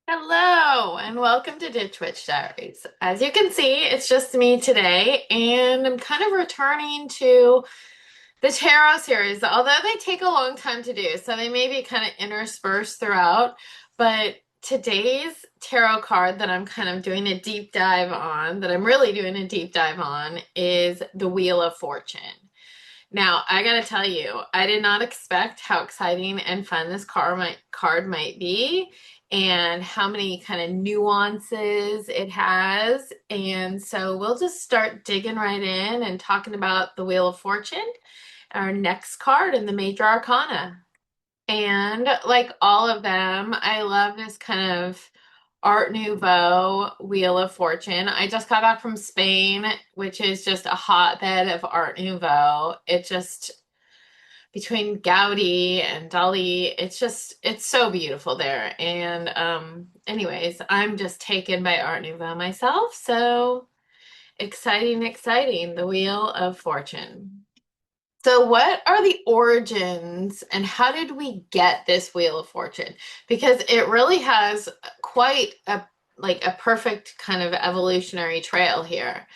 Hello and welcome to Ditch Witch Diaries. As you can see, it's just me today, and I'm kind of returning to the tarot series, although they take a long time to do, so they may be kind of interspersed throughout. But today's tarot card that I'm kind of doing a deep dive on, that I'm really doing a deep dive on, is the Wheel of Fortune. Now, I gotta tell you, I did not expect how exciting and fun this card might be and how many kind of nuances it has. And so we'll just start digging right in and talking about the Wheel of Fortune, our next card in the Major Arcana. And like all of them, I love this kind of Art Nouveau Wheel of Fortune. I just got back from Spain, which is just a hotbed of Art Nouveau. It just, between Gaudi and Dali, it's so beautiful there. And anyways, I'm just taken by Art Nouveau myself. So exciting, exciting, the Wheel of Fortune. So, what are the origins and how did we get this Wheel of Fortune? Because it really has quite a perfect kind of evolutionary trail here.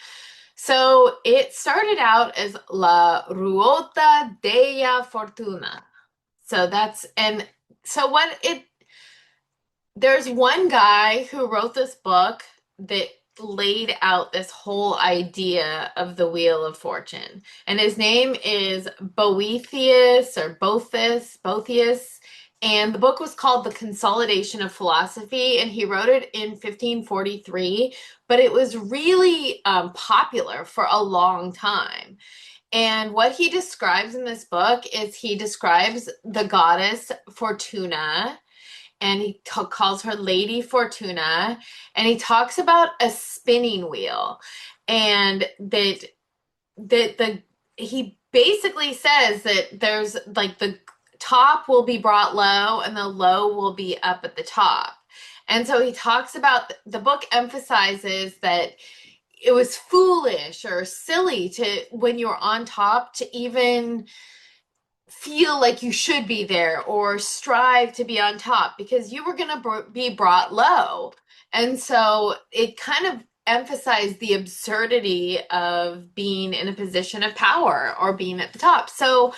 So, it started out as La Ruota della Fortuna. So that's and so what it there's one guy who wrote this book that laid out this whole idea of the Wheel of Fortune. And his name is Boethius. And the book was called The Consolation of Philosophy, and he wrote it in 1543, but it was really popular for a long time. And what he describes in this book is he describes the goddess Fortuna, and he calls her Lady Fortuna, and he talks about a spinning wheel, and that the he basically says that there's like the top will be brought low and the low will be up at the top. And so he talks about the book emphasizes that it was foolish or silly to when you're on top to even feel like you should be there or strive to be on top because you were going to be brought low. And so it kind of emphasized the absurdity of being in a position of power or being at the top. So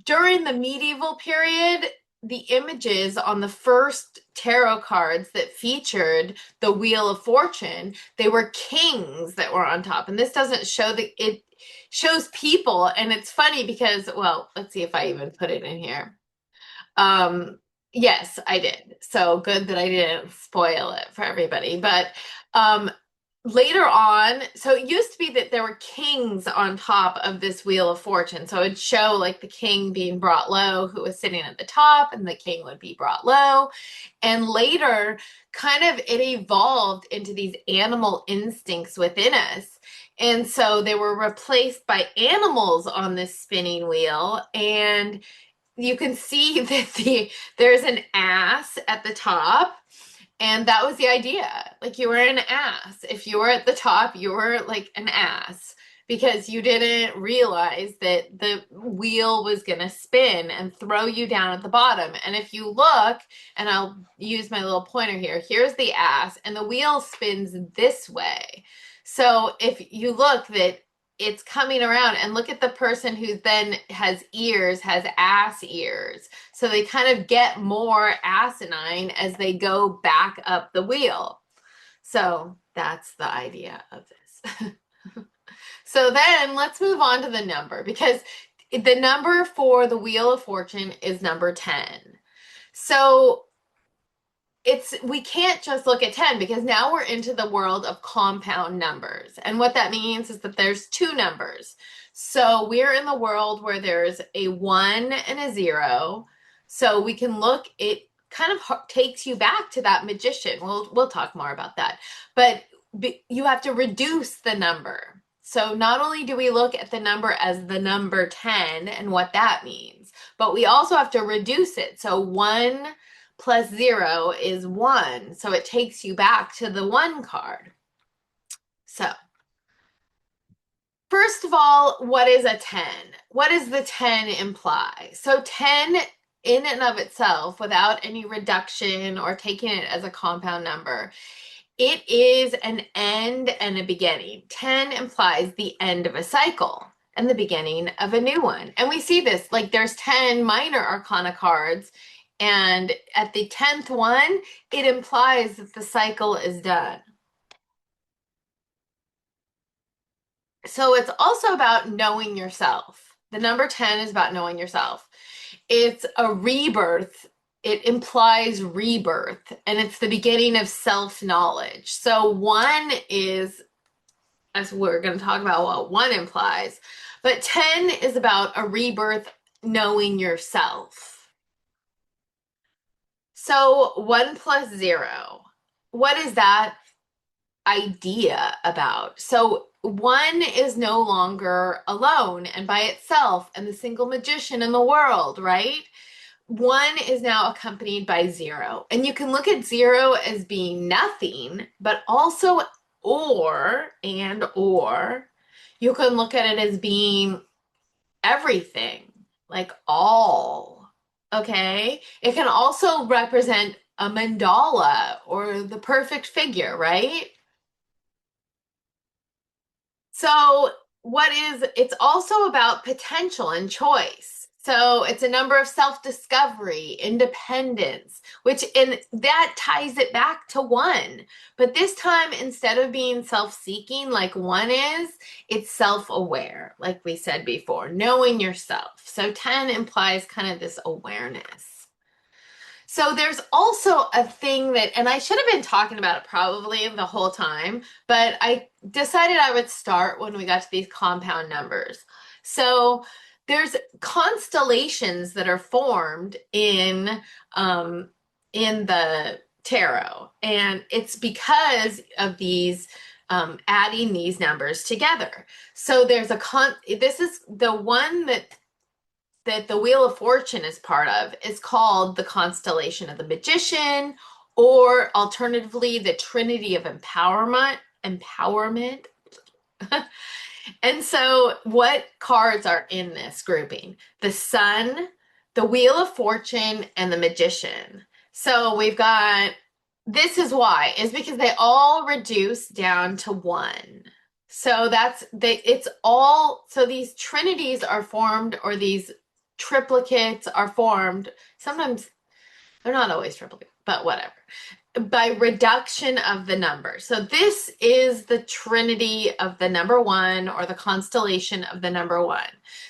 during the medieval period, the images on the first tarot cards that featured the Wheel of Fortune, they were kings that were on top. And this doesn't show that it shows people. And it's funny because, well, let's see if I even put it in here. Yes, I did. So good that I didn't spoil it for everybody. But um, later on, so it used to be that there were kings on top of this Wheel of Fortune. So it'd show like the king being brought low, who was sitting at the top, and the king would be brought low. And later, kind of it evolved into these animal instincts within us. And so they were replaced by animals on this spinning wheel. And you can see that there's an ass at the top, and that was the idea. Like you were an ass. If you were at the top, you were like an ass because you didn't realize that the wheel was going to spin and throw you down at the bottom. And if you look, and I'll use my little pointer here, here's the ass, and the wheel spins this way. So if you look that it's coming around, and look at the person who then has ears, has ass ears. So they kind of get more asinine as they go back up the wheel. So that's the idea of this. So then let's move on to the number, because the number for the Wheel of Fortune is number 10. So we can't just look at 10 because now we're into the world of compound numbers. And what that means is that there's two numbers. So we're in the world where there's a 1 and a 0. So we can look, it kind of takes you back to that magician. We'll talk more about that. But you have to reduce the number. So not only do we look at the number as the number 10 and what that means, but we also have to reduce it. So 1 plus 0 is 1. So it takes you back to the 1 card. So, first of all, what is a 10? What does the 10 imply? So 10 in and of itself, without any reduction or taking it as a compound number, it is an end and a beginning. 10 implies the end of a cycle and the beginning of a new one. And we see this, like there's 10 minor arcana cards, and at the 10th one, it implies that the cycle is done. So it's also about knowing yourself. The number 10 is about knowing yourself. It's a rebirth. It implies rebirth, and it's the beginning of self-knowledge. So one is, as we're going to talk about what one implies, but 10 is about a rebirth, knowing yourself. So 1 plus 0, what is that idea about? So one is no longer alone and by itself and the single magician in the world, right? One is now accompanied by 0. And you can look at 0 as being nothing, but also or you can look at it as being everything, like all. Okay? It can also represent a mandala or the perfect figure, right? So it's also about potential and choice. So it's a number of self-discovery, independence, and that ties it back to one. But this time, instead of being self-seeking like one is, it's self-aware, like we said before, knowing yourself. So 10 implies kind of this awareness. So there's also a thing that, and I should have been talking about it probably the whole time, but I decided I would start when we got to these compound numbers. So there's constellations that are formed in the tarot, and it's because of these adding these numbers together. So there's this is the one that the Wheel of Fortune is part of is called the Constellation of the Magician, or alternatively, the Trinity of Empowerment. And so what cards are in this grouping? The Sun, the Wheel of Fortune, and the Magician. So we've got, this is why, is because they all reduce down to one. So so these trinities are formed, or these triplicates are formed. Sometimes they're not always triplicate, but whatever, by reduction of the number. So this is the trinity of the number 1, or the constellation of the number 1.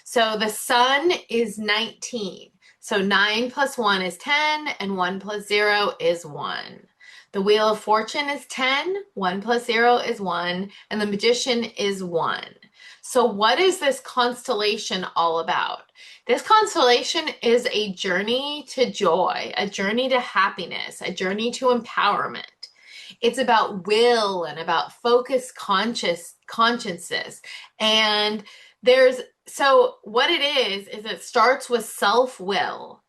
So the Sun is 19. So 9 plus 1 is 10, and 1 plus 0 is 1. The Wheel of Fortune is 10, 1 plus 0 is 1, and the Magician is 1. So what is this constellation all about? This constellation is a journey to joy, a journey to happiness, a journey to empowerment. It's about will and about focused consciences. And so what it is it starts with self-will.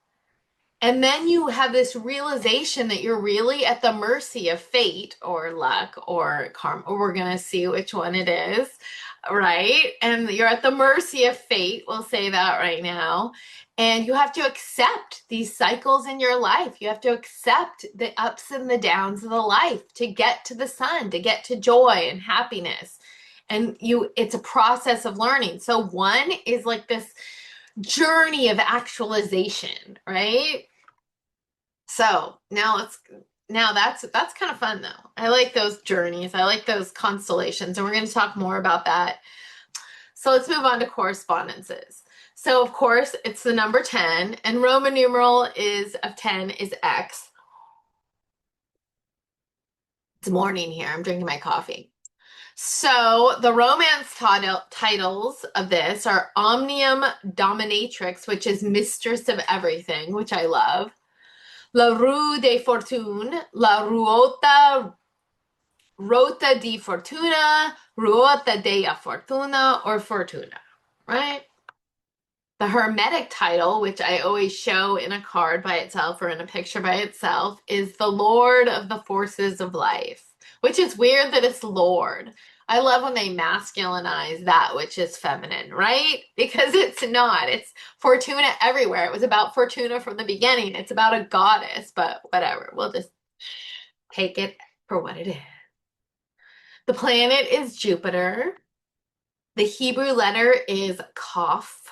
And then you have this realization that you're really at the mercy of fate or luck or karma. We're going to see which one it is, right? And you're at the mercy of fate. We'll say that right now. And you have to accept these cycles in your life. You have to accept the ups and the downs of the life to get to the sun, to get to joy and happiness. And it's a process of learning. So 1 is like this journey of actualization, right? So now that's kind of fun though. I like those journeys. I like those constellations, and we're going to talk more about that. So let's move on to correspondences. So of course it's the number 10, and Roman numeral of 10 is X. It's morning here. I'm drinking my coffee. So the romance titles of this are Omnium Dominatrix, which is mistress of everything, which I love. La Rue de Fortune, La Ruota di Fortuna, Ruota della Fortuna, or Fortuna, right? The Hermetic title, which I always show in a card by itself or in a picture by itself, is the Lord of the Forces of Life, which is weird that it's Lord. I love when they masculinize that which is feminine, right? Because it's not. It's Fortuna everywhere. It was about Fortuna from the beginning. It's about a goddess, but whatever. We'll just take it for what it is. The planet is Jupiter. The Hebrew letter is Kaf,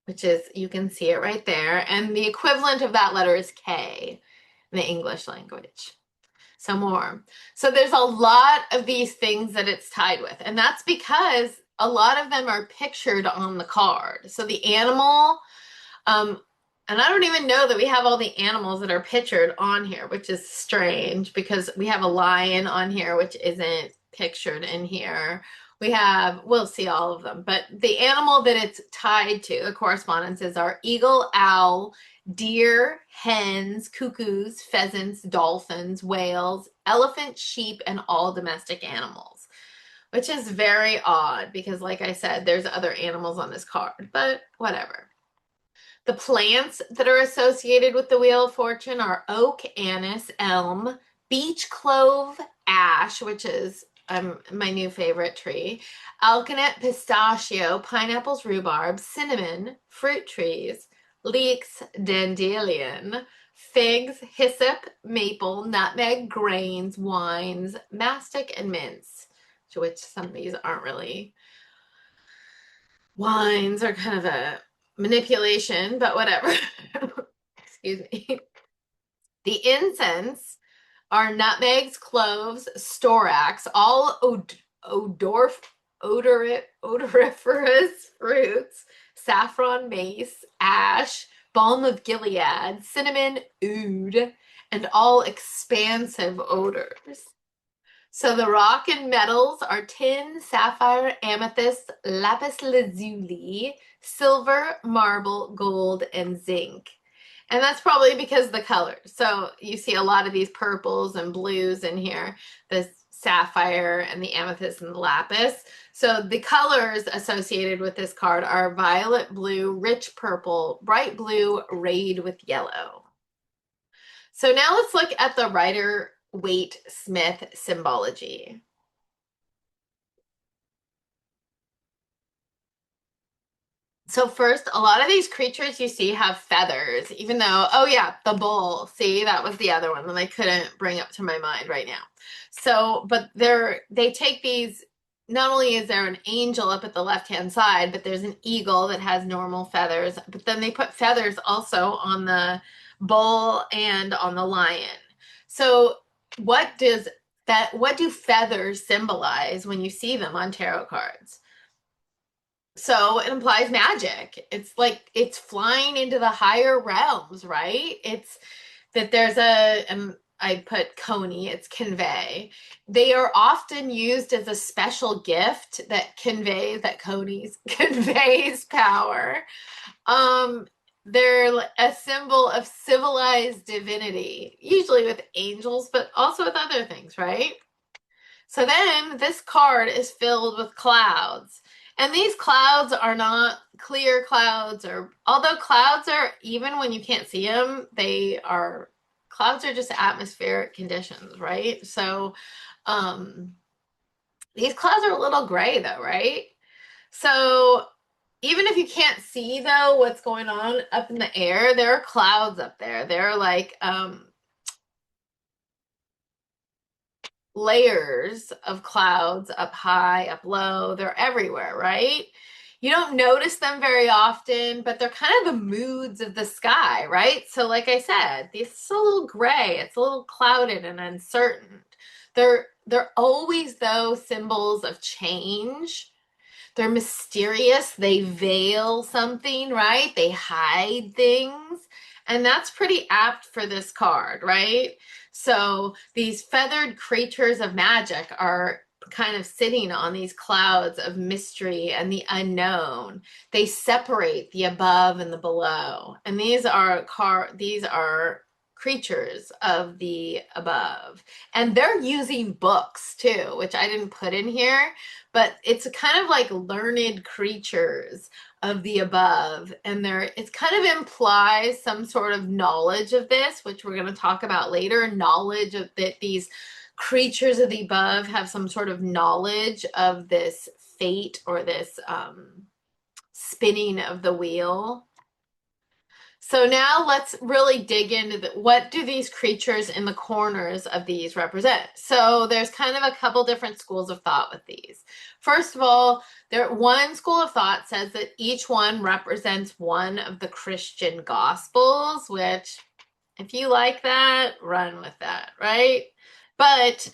which is, you can see it right there. And the equivalent of that letter is K in the English language. So more. So there's a lot of these things that it's tied with. And that's because a lot of them are pictured on the card. So the animal, and I don't even know that we have all the animals that are pictured on here, which is strange because we have a lion on here, which isn't pictured in here. We'll see all of them, but the animal that it's tied to, the correspondences are eagle, owl, deer, hens, cuckoos, pheasants, dolphins, whales, elephant, sheep, and all domestic animals, which is very odd because, like I said, there's other animals on this card, but whatever. The plants that are associated with the Wheel of Fortune are oak, anise, elm, beech clove, ash, which is my new favorite tree, alkanet, pistachio, pineapples, rhubarb, cinnamon, fruit trees, leeks, dandelion, figs, hyssop, maple, nutmeg, grains, wines, mastic, and mints, to which some of these aren't really. Wines are kind of a manipulation, but whatever. Excuse me. The incense are nutmegs, cloves, storax, all odoriferous fruits, saffron, mace, ash, balm of Gilead, cinnamon, oud, and all expansive odors. So the rock and metals are tin, sapphire, amethyst, lapis lazuli, silver, marble, gold, and zinc. And that's probably because of the colors. So you see a lot of these purples and blues in here, the sapphire and the amethyst and the lapis. So the colors associated with this card are violet, blue, rich purple, bright blue, rayed with yellow. So now let's look at the Rider-Waite Smith symbology. So first, a lot of these creatures you see have feathers, even though, oh yeah, the bull. See, that was the other one that I couldn't bring up to my mind right now. So, but they take these, not only is there an angel up at the left-hand side, but there's an eagle that has normal feathers, but then they put feathers also on the bull and on the lion. So what do feathers symbolize when you see them on tarot cards? So it implies magic. It's like it's flying into the higher realms, right? It's that and I put coney, it's convey. They are often used as a special gift that conies conveys power. They're a symbol of civilized divinity, usually with angels, but also with other things, right? So then this card is filled with clouds. And these clouds are not clear clouds, or although clouds are, even when you can't see them, clouds are just atmospheric conditions, right? So these clouds are a little gray though, right? So even if you can't see though what's going on up in the air, there are clouds up there. They're like layers of clouds up high, up low. They're everywhere, right? You don't notice them very often, but they're kind of the moods of the sky, right? So like I said, it's a little gray, it's a little clouded and uncertain. They're always though symbols of change. They're mysterious, they veil something, right? They hide things. And that's pretty apt for this card, right? So these feathered creatures of magic are kind of sitting on these clouds of mystery and the unknown. They separate the above and the below. And these are creatures of the above. And they're using books too, which I didn't put in here, but it's kind of like learned creatures of the above. And it kind of implies some sort of knowledge of this, which we're going to talk about later, knowledge of that these creatures of the above have some sort of knowledge of this fate or this spinning of the wheel. So now let's really dig into what do these creatures in the corners of these represent? So there's kind of a couple different schools of thought with these. First of all, one school of thought says that each one represents one of the Christian gospels, which if you like that, run with that, right? But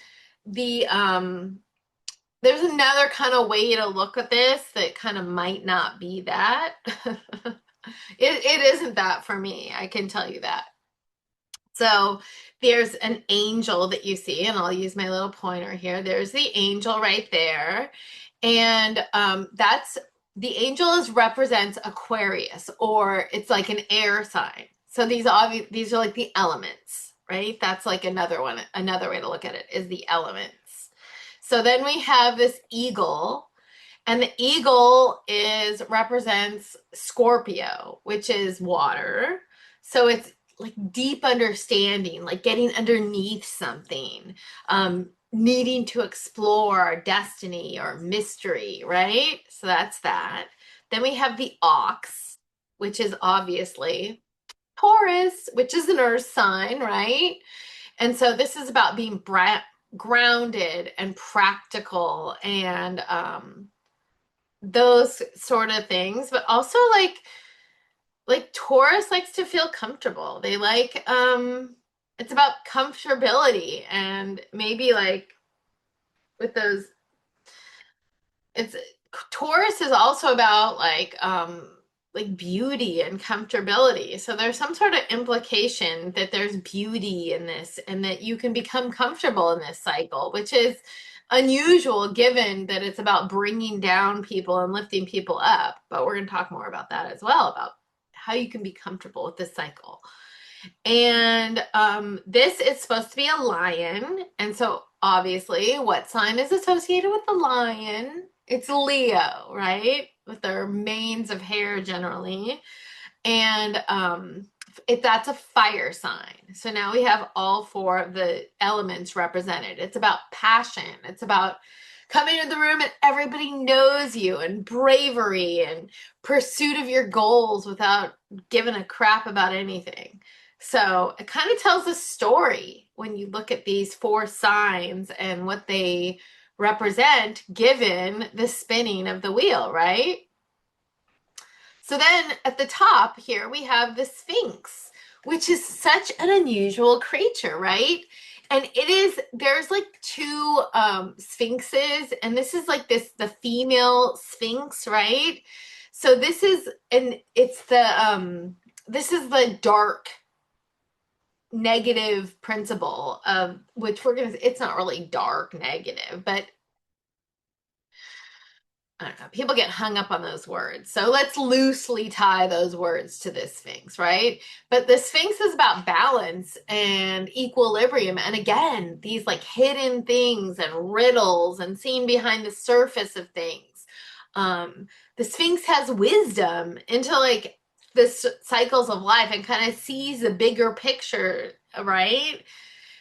there's another kind of way to look at this that kind of might not be that. It isn't that for me, I can tell you that. So there's an angel that you see, and I'll use my little pointer here. There's the angel right there. And that's the angel represents Aquarius, or it's like an air sign. So these are like the elements, right? That's like another way to look at it is the elements. So then we have this eagle, and the eagle represents Scorpio, which is water. So it's like deep understanding, like getting underneath something, needing to explore destiny or mystery, right? So that's that. Then we have the ox, which is obviously Taurus, which is an earth sign, right? And so this is about being grounded and practical and those sort of things, but also like Taurus likes to feel comfortable. They like it's about comfortability, and maybe like with those it's Taurus is also about like beauty and comfortability. So there's some sort of implication that there's beauty in this and that you can become comfortable in this cycle, which is unusual given that it's about bringing down people and lifting people up. But we're going to talk more about that as well, about how you can be comfortable with this cycle. And this is supposed to be a lion. And so obviously, what sign is associated with the lion? It's Leo, right? With their manes of hair generally. And that's a fire sign. So now we have all four of the elements represented. It's about passion. It's about coming into the room and everybody knows you, and bravery and pursuit of your goals without giving a crap about anything. So it kind of tells a story when you look at these four signs and what they represent given the spinning of the wheel, right? So then at the top here, we have the Sphinx, which is such an unusual creature, right? And there's like two sphinxes, and this is like the female sphinx, right? So this is the dark negative principle of which it's not really dark negative, but I don't know. People get hung up on those words. So let's loosely tie those words to this Sphinx, right? But the Sphinx is about balance and equilibrium. And again, these like hidden things and riddles and seeing behind the surface of things. The Sphinx has wisdom into like the cycles of life and kind of sees the bigger picture, right?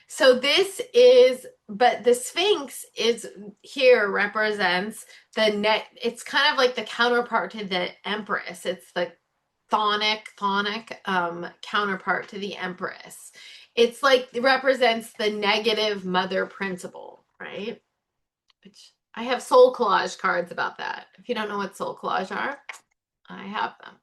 So but the Sphinx represents it's kind of like the counterpart to the Empress. It's the chthonic counterpart to the Empress. It's like it represents the negative mother principle, right? Which I have soul collage cards about that. If you don't know what soul collage are, I have them.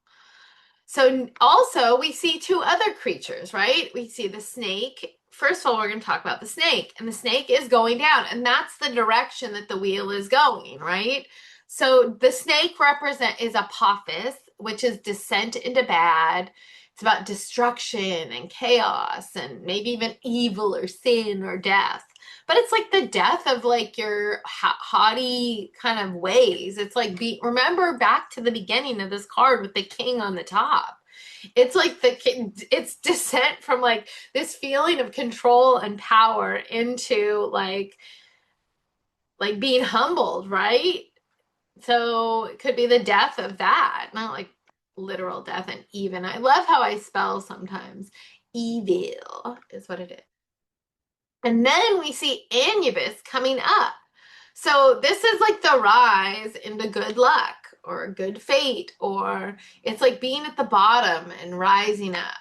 So also we see two other creatures, right? We see the snake. First of all, we're going to talk about the snake, and the snake is going down, and that's the direction that the wheel is going, right? So the snake is Apophis, which is descent into bad. It's about destruction and chaos and maybe even evil or sin or death. But it's like the death of like your haughty kind of ways. It's like remember back to the beginning of this card with the king on the top. It's like it's descent from like this feeling of control and power into like being humbled, right? So it could be the death of that, not like literal death. And even I love how I spell sometimes. Evil is what it is. And then we see Anubis coming up. So this is like the rise into good luck or good fate, or it's like being at the bottom and rising up.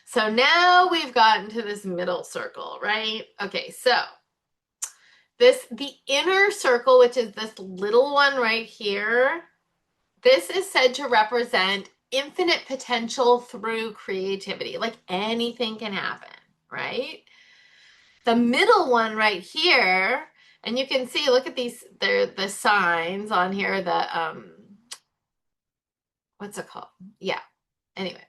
So now we've gotten to this middle circle, right? Okay, so the inner circle, which is this little one right here, this is said to represent infinite potential through creativity. Like anything can happen, right? The middle one right here, and you can see, look at these, they're the signs on here, what's it called? Yeah. Anyway,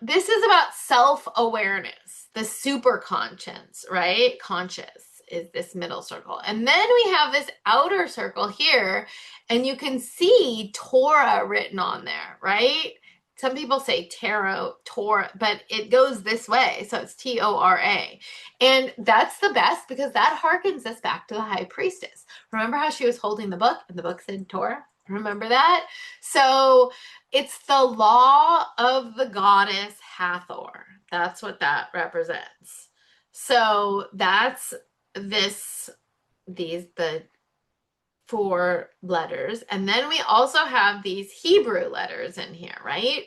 this is about self-awareness, the super conscience, right? Conscious is this middle circle. And then we have this outer circle here, and you can see Torah written on there, right? Some people say tarot, Torah, but it goes this way. So it's Tora. And that's the best because that harkens us back to the high priestess. Remember how she was holding the book and the book said Torah? Remember that? So it's the law of the goddess Hathor. That's what that represents. So that's the 4 letters. And then we also have these Hebrew letters in here, right?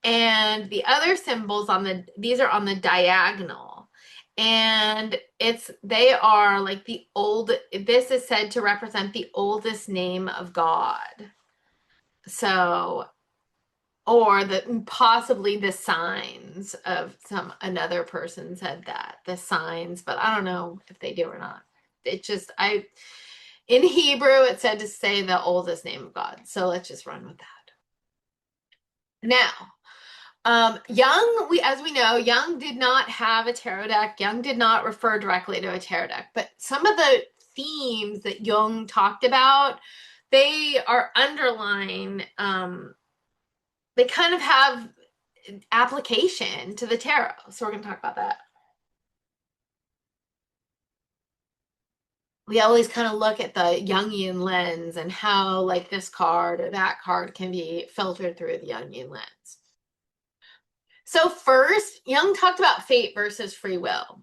And the other symbols these are on the diagonal. And they are like this is said to represent the oldest name of God. So, or possibly the signs of another person said that, the signs, but I don't know if they do or not. It just, in Hebrew, it said to say the oldest name of God. So let's just run with that. Now, Jung, as we know, Jung did not have a tarot deck. Jung did not refer directly to a tarot deck, but some of the themes that Jung talked about, they are underlying, they kind of have application to the tarot. So we're going to talk about that. We always kind of look at the Jungian lens and how like this card or that card can be filtered through the Jungian lens. So first, Jung talked about fate versus free will.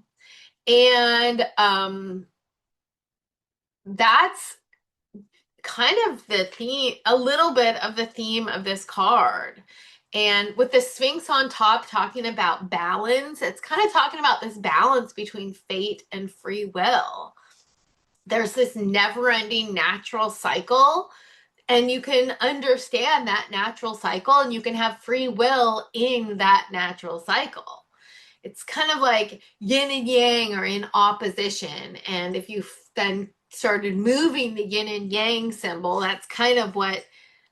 And that's kind of the theme, a little bit of the theme of this card. And with the Sphinx on top talking about balance, it's kind of talking about this balance between fate and free will. There's this never-ending natural cycle, and you can understand that natural cycle, and you can have free will in that natural cycle. It's kind of like yin and yang are in opposition, and if you then started moving the yin and yang symbol, that's kind of what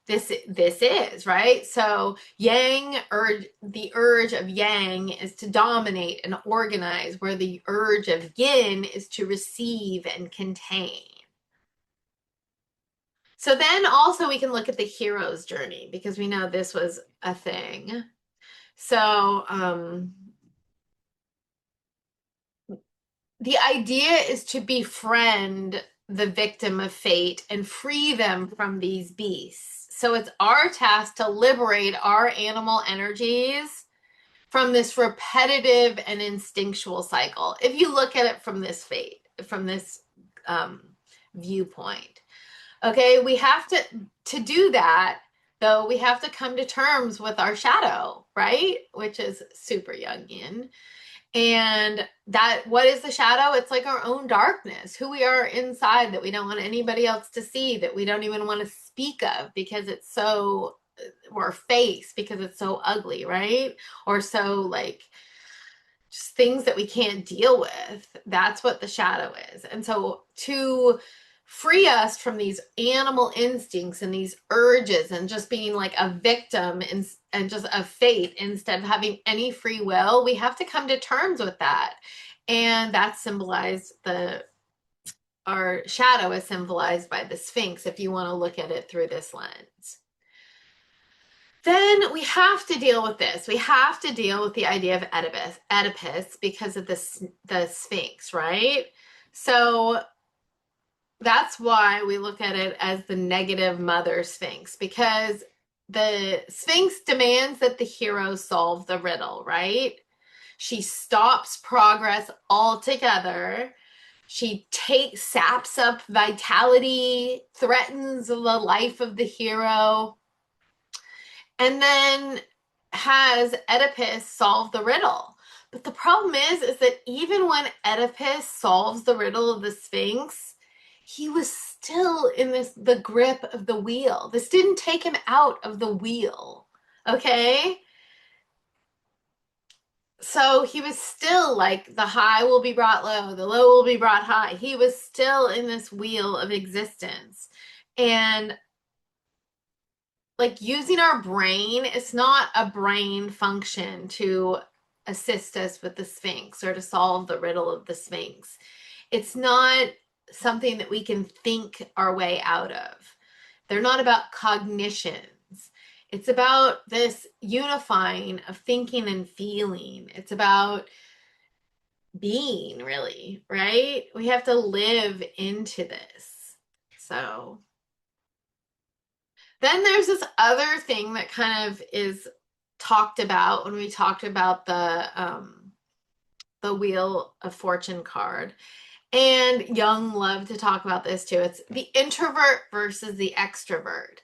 this is, right? So the urge of yang is to dominate and organize, where the urge of yin is to receive and contain. So then also we can look at the hero's journey, because we know this was a thing. So the idea is to befriend the victim of fate and free them from these beasts. So it's our task to liberate our animal energies from this repetitive and instinctual cycle. If you look at it from this viewpoint, okay, we have to do that. Though we have to come to terms with our shadow, right? Which is super Jungian. And what is the shadow? It's like our own darkness, who we are inside that we don't want anybody else to see, that we don't even want to speak of because it's so, or face because it's so ugly, right? Or so like just things that we can't deal with. That's what the shadow is. And so to free us from these animal instincts and these urges and just being like a victim and just a fate instead of having any free will, we have to come to terms with that. And that's symbolized, our shadow is symbolized by the Sphinx, if you want to look at it through this lens. Then we have to deal with this. We have to deal with the idea of Oedipus because of the Sphinx, right? So that's why we look at it as the negative mother Sphinx, because the Sphinx demands that the hero solve the riddle, right? She stops progress altogether. She saps up vitality, threatens the life of the hero, and then has Oedipus solve the riddle. But the problem is that even when Oedipus solves the riddle of the Sphinx, he was still in the grip of the wheel. This didn't take him out of the wheel. Okay? So he was still like, the high will be brought low, the low will be brought high. He was still in this wheel of existence. And like using our brain, it's not a brain function to assist us with the Sphinx or to solve the riddle of the Sphinx. It's not something that we can think our way out of. They're not about cognitions. It's about this unifying of thinking and feeling. It's about being, really, right? We have to live into this. So then there's this other thing that kind of is talked about when we talked about the Wheel of Fortune card. And Jung loved to talk about this too. It's the introvert versus the extrovert.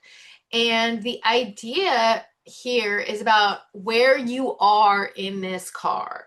And the idea here is about where you are in this card.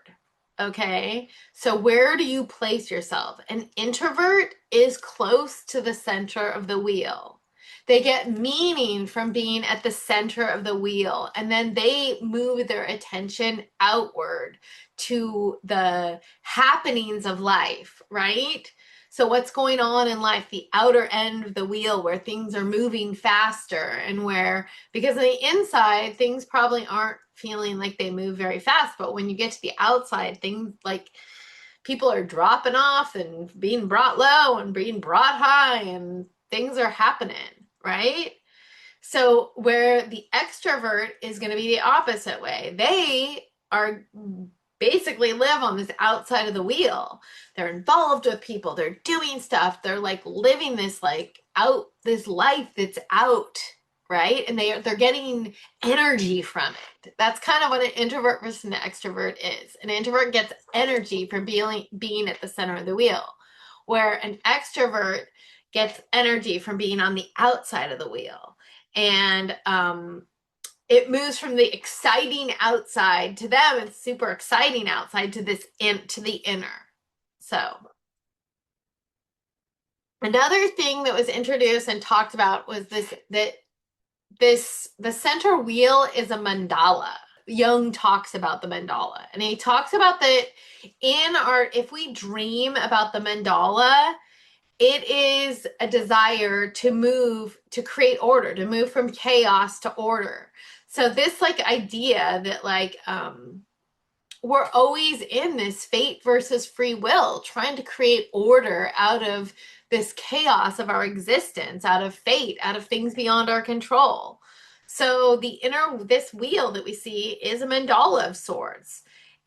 Okay, so where do you place yourself? An introvert is close to the center of the wheel. They get meaning from being at the center of the wheel, and then they move their attention outward to the happenings of life, right? So what's going on in life, the outer end of the wheel where things are moving faster, and where, because on the inside, things probably aren't feeling like they move very fast. But when you get to the outside, things like people are dropping off and being brought low and being brought high, and things are happening, right? So where the extrovert is going to be the opposite way. They are basically live on this outside of the wheel. They're involved with people, they're doing stuff, they're like living this like out, this life that's out, right? And they're getting energy from it. That's kind of what an introvert versus an extrovert is. An introvert gets energy from being at the center of the wheel, where an extrovert gets energy from being on the outside of the wheel. And it moves from the exciting outside to them. It's super exciting outside to to the inner. So another thing that was introduced and talked about was the center wheel is a mandala. Jung talks about the mandala, and he talks about that if we dream about the mandala, it is a desire to move, to create order, to move from chaos to order. So this like idea that like we're always in this fate versus free will, trying to create order out of this chaos of our existence, out of fate, out of things beyond our control. So this wheel that we see is a mandala of sorts.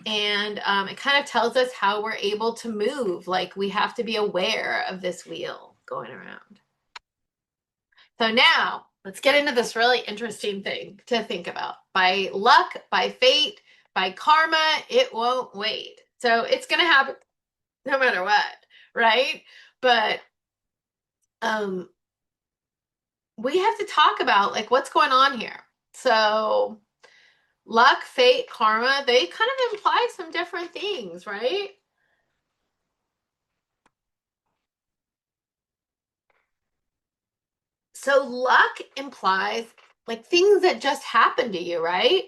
And it kind of tells us how we're able to move. Like we have to be aware of this wheel going around. So now let's get into this really interesting thing to think about. By luck, by fate, by karma, it won't wait. So it's going to happen no matter what, right? But we have to talk about like what's going on here. So luck, fate, karma, they kind of imply some different things, right? So luck implies like things that just happen to you, right?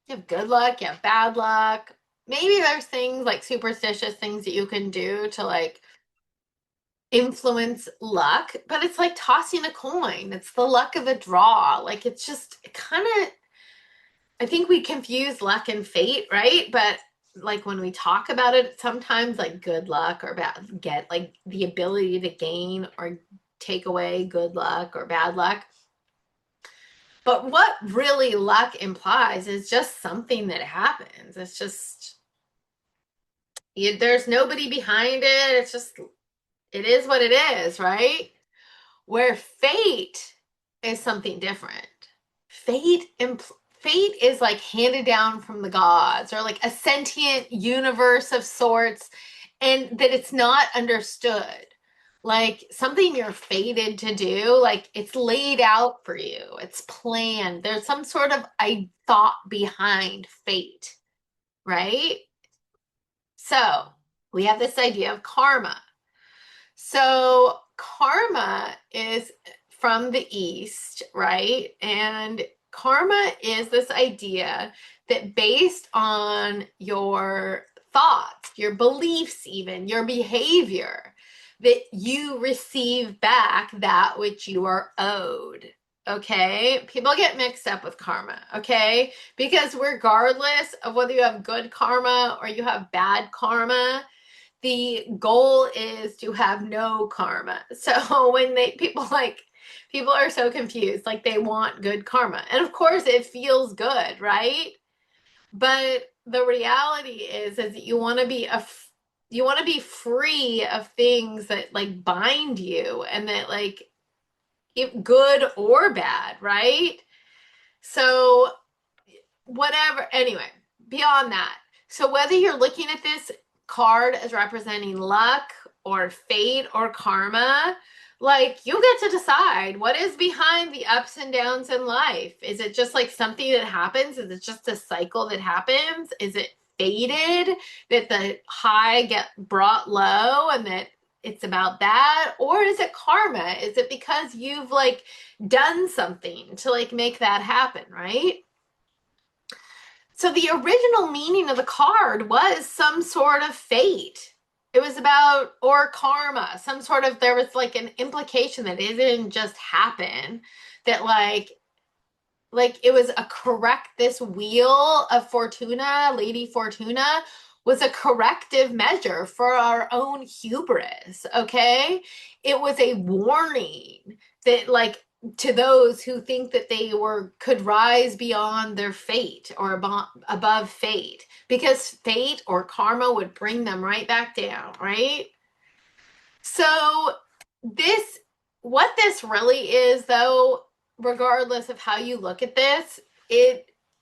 You have good luck, you have bad luck. Maybe there's things like superstitious things that you can do to like influence luck, but it's like tossing a coin. It's the luck of the draw. Like it's just kind of, I think we confuse luck and fate, right? But like when we talk about it, sometimes like good luck or bad, get like the ability to gain or take away good luck or bad luck. But what really luck implies is just something that happens. It's just, there's nobody behind it. It's just, it is what it is, right? Where fate is something different. fate is like handed down from the gods or like a sentient universe of sorts, and that it's not understood. Like something you're fated to do, like it's laid out for you, it's planned. There's some sort of I thought behind fate, right? So we have this idea of karma. So karma is from the East, right? And karma is this idea that based on your thoughts, your beliefs, even your behavior, that you receive back that which you are owed. Okay, people get mixed up with karma, okay? Because regardless of whether you have good karma or you have bad karma, the goal is to have no karma. So when people are so confused, like they want good karma. And of course it feels good, right? But the reality is that you want to be free of things that like bind you and that like if good or bad, right? So whatever, anyway, beyond that. So whether you're looking at this card as representing luck or fate or karma, like you get to decide what is behind the ups and downs in life. Is it just like something that happens? Is it just a cycle that happens? Is it fated that the high get brought low and that it's about that? Or is it karma? Is it because you've like done something to like make that happen, right? So the original meaning of the card was some sort of fate. It was about, or karma, some sort of, there was like an implication that it didn't just happen, that like it was a correct, this wheel of Fortuna, Lady Fortuna, was a corrective measure for our own hubris, okay? It was a warning that like to those who think that they were could rise beyond their fate or above fate, because fate or karma would bring them right back down, right? So this what this really is though, regardless of how you look at this,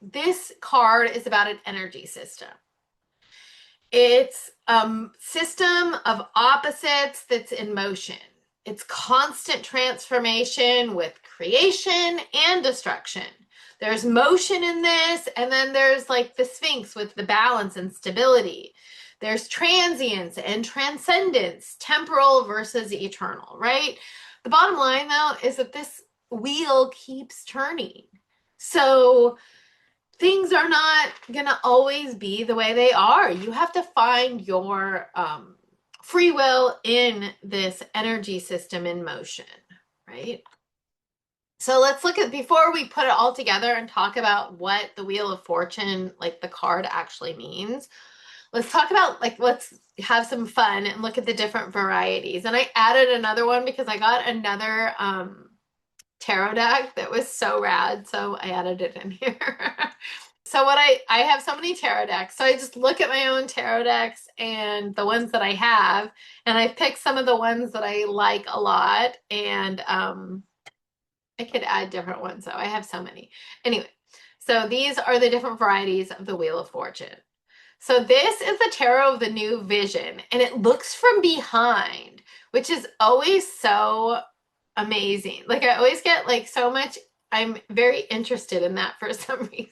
this card is about an energy system. It's a system of opposites that's in motion. It's constant transformation with creation and destruction. There's motion in this, and then there's like the sphinx with the balance and stability. There's transience and transcendence, temporal versus eternal, right? The bottom line, though, is that this wheel keeps turning. So things are not going to always be the way they are. You have to find your free will in this energy system in motion, right? So let's look at, before we put it all together and talk about what the Wheel of Fortune, like the card actually means, let's talk about, like, let's have some fun and look at the different varieties. And I added another one because I got another tarot deck that was so rad, so I added it in here. So what I have so many tarot decks, so I just look at my own tarot decks and the ones that I have, and I pick some of the ones that I like a lot, and I could add different ones, so I have so many. Anyway, so these are the different varieties of the Wheel of Fortune. So this is the tarot of the new vision, and it looks from behind, which is always so amazing. Like I always get like so much, I'm very interested in that for some reason.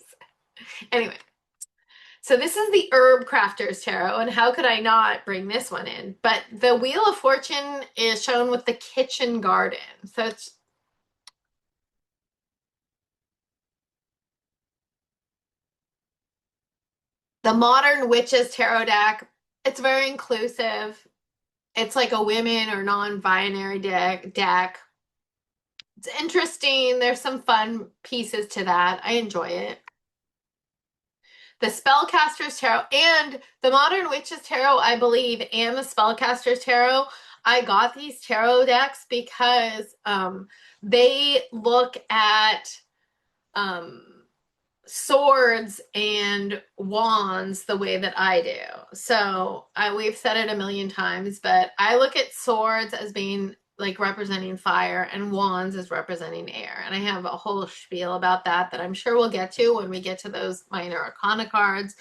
Anyway, so this is the Herb Crafter's Tarot, and how could I not bring this one in? But the Wheel of Fortune is shown with the kitchen garden. So it's the Modern Witches Tarot deck. It's very inclusive. It's like a women or non-binary deck. It's interesting. There's some fun pieces to that. I enjoy it. The Spellcaster's Tarot and the Modern Witches Tarot, I believe, and the Spellcaster's Tarot. I got these tarot decks because they look at swords and wands the way that I do. So we've said it a million times, but I look at swords as being like representing fire, and wands is representing air. And I have a whole spiel about that I'm sure we'll get to when we get to those minor arcana cards.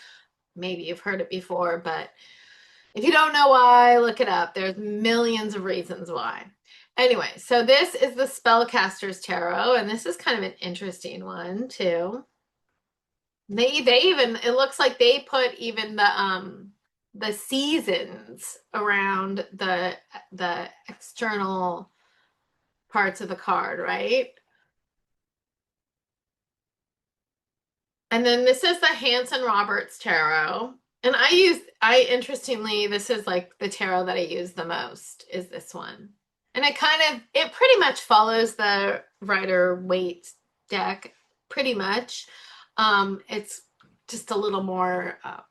Maybe you've heard it before, but if you don't know why, look it up. There's millions of reasons why. Anyway, so this is the Spellcaster's Tarot, and this is kind of an interesting one too. They even, it looks like they put even the seasons around the external parts of the card, right? And then this is the Hanson Roberts Tarot. And interestingly, this is like the tarot that I use the most is this one. And it pretty much follows the Rider-Waite deck, pretty much. It's just a little more, I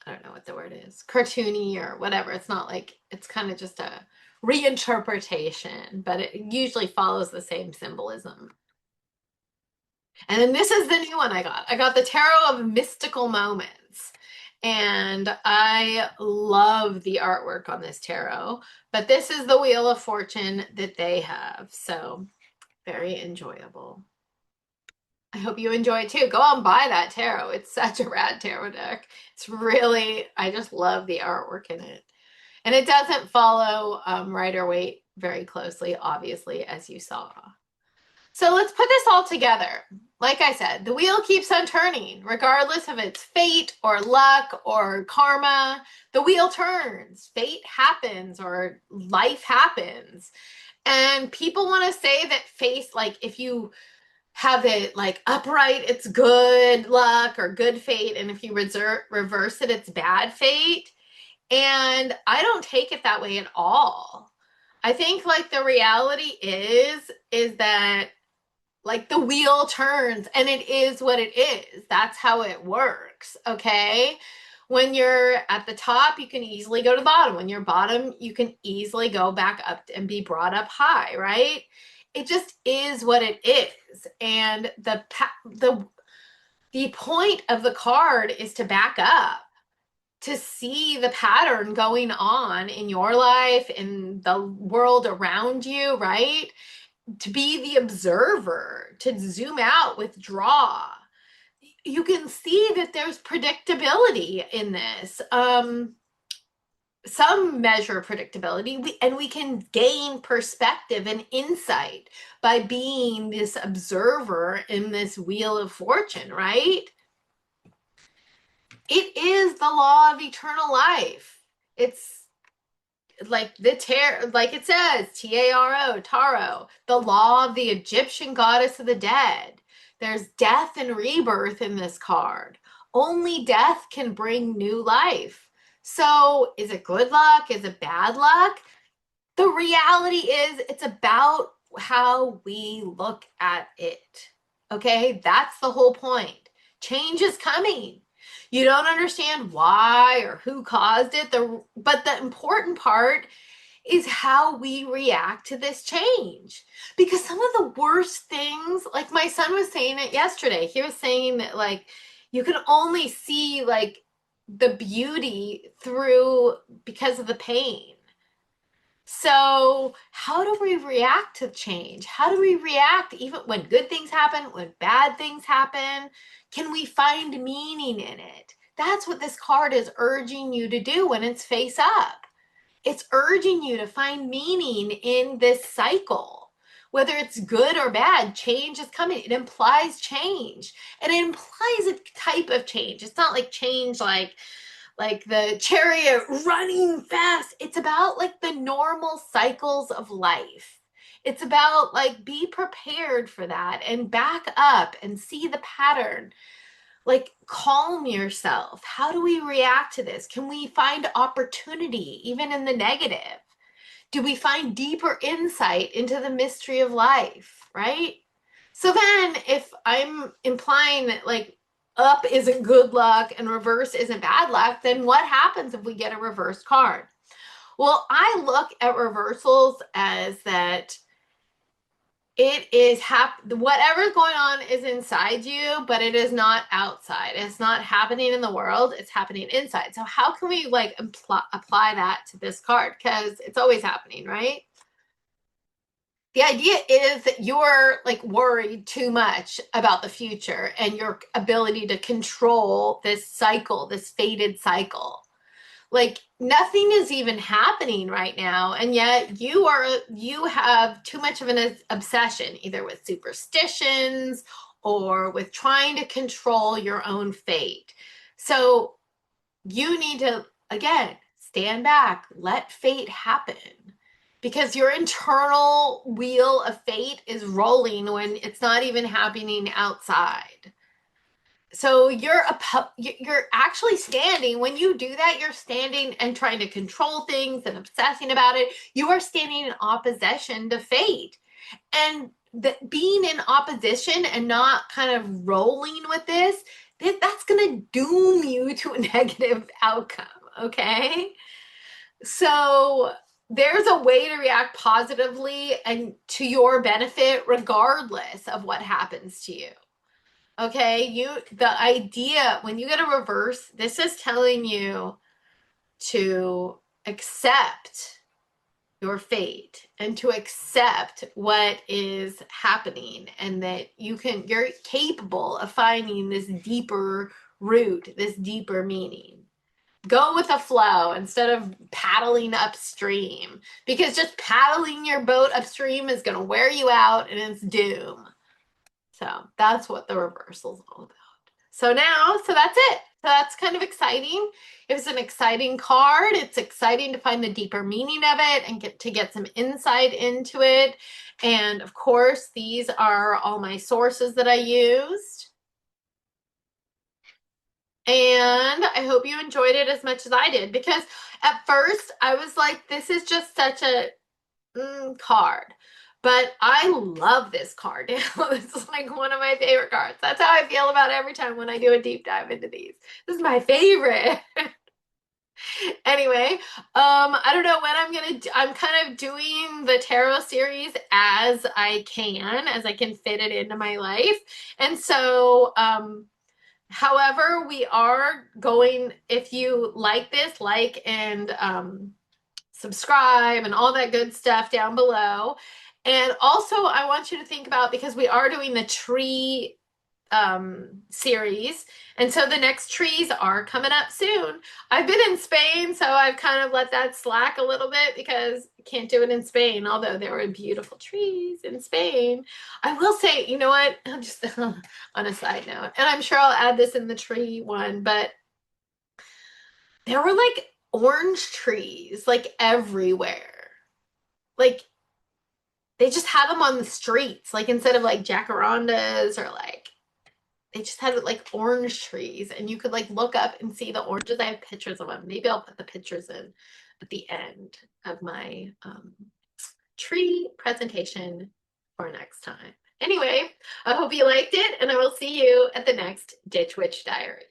don't know what the word is, cartoony or whatever. It's not like, it's kind of just a reinterpretation, but it usually follows the same symbolism. And then this is the new one I got. I got the Tarot of Mystical Moments. And I love the artwork on this tarot, but this is the Wheel of Fortune that they have. So very enjoyable. I hope you enjoy it too. Go out and buy that tarot. It's such a rad tarot deck. It's really, I just love the artwork in it. And it doesn't follow Rider-Waite very closely, obviously, as you saw. So let's put this all together. Like I said, the wheel keeps on turning, regardless of its fate or luck or karma. The wheel turns, fate happens or life happens. And people want to say that fate, like if you have it like upright, it's good luck or good fate. And if you reverse it, it's bad fate. And I don't take it that way at all. I think like the reality is that like the wheel turns and it is what it is. That's how it works. Okay. When you're at the top, you can easily go to the bottom. When you're bottom, you can easily go back up and be brought up high, right? It just is what it is. And the point of the card is to back up, to see the pattern going on in your life, in the world around you, right? To be the observer, to zoom out, withdraw. You can see that there's predictability in this. Some measure of predictability, and we can gain perspective and insight by being this observer in this Wheel of Fortune, right? It is the law of eternal life. It's like like it says, Taro, Taro, the law of the Egyptian goddess of the dead. There's death and rebirth in this card. Only death can bring new life. So is it good luck? Is it bad luck? The reality is it's about how we look at it. Okay, that's the whole point. Change is coming. You don't understand why or who caused it, but the important part is how we react to this change. Because some of the worst things, like my son was saying it yesterday, he was saying that like you can only see like the beauty through because of the pain. So, how do we react to change? How do we react even when good things happen, when bad things happen? Can we find meaning in it? That's what this card is urging you to do when it's face up. It's urging you to find meaning in this cycle. Whether it's good or bad, change is coming. It implies change. And it implies a type of change. It's not like change like the chariot running fast. It's about like the normal cycles of life. It's about like be prepared for that and back up and see the pattern. Like calm yourself. How do we react to this? Can we find opportunity even in the negative? Do we find deeper insight into the mystery of life, right? So then if I'm implying that like up isn't good luck and reverse isn't bad luck, then what happens if we get a reversed card? Well, I look at reversals as that it is whatever's going on is inside you, but it is not outside. It's not happening in the world, it's happening inside. So how can we like apply that to this card? Because it's always happening, right? The idea is that you're like worried too much about the future and your ability to control this cycle, this fated cycle. Like nothing is even happening right now, and yet you have too much of an obsession either with superstitions or with trying to control your own fate. So you need to, again, stand back, let fate happen. Because your internal wheel of fate is rolling when it's not even happening outside. So you're actually standing, when you do that, you're standing and trying to control things and obsessing about it. You are standing in opposition to fate. And being in opposition and not kind of rolling with this, that's going to doom you to a negative outcome, okay? So there's a way to react positively and to your benefit regardless of what happens to you. Okay, the idea when you get a reverse, this is telling you to accept your fate and to accept what is happening, and that you're capable of finding this deeper root, this deeper meaning. Go with the flow instead of paddling upstream, because just paddling your boat upstream is going to wear you out and it's doom. So that's what the reversal is all about. So that's it. So that's kind of exciting. It was an exciting card. It's exciting to find the deeper meaning of it and get some insight into it. And of course, these are all my sources that I used. And I hope you enjoyed it as much as I did, because at first I was like, this is just such a card. But I love this card. This is like one of my favorite cards. That's how I feel about every time when I do a deep dive into these. This is my favorite. Anyway, I don't know when I'm kind of doing the tarot series as I can fit it into my life. And so, however, we are going, if you like this, like and subscribe and all that good stuff down below. And also, I want you to think about, because we are doing the tree series, and so the next trees are coming up soon. I've been in Spain, so I've kind of let that slack a little bit because I can't do it in Spain, although there were beautiful trees in Spain. I will say, you know what, just on a side note, and I'm sure I'll add this in the tree one, but there were like orange trees like everywhere. Like they just had them on the streets, like instead of like jacarandas, or like they just had like orange trees, and you could like look up and see the oranges. I have pictures of them. Maybe I'll put the pictures in at the end of my tree presentation for next time. Anyway, I hope you liked it, and I will see you at the next Ditch Witch Diary.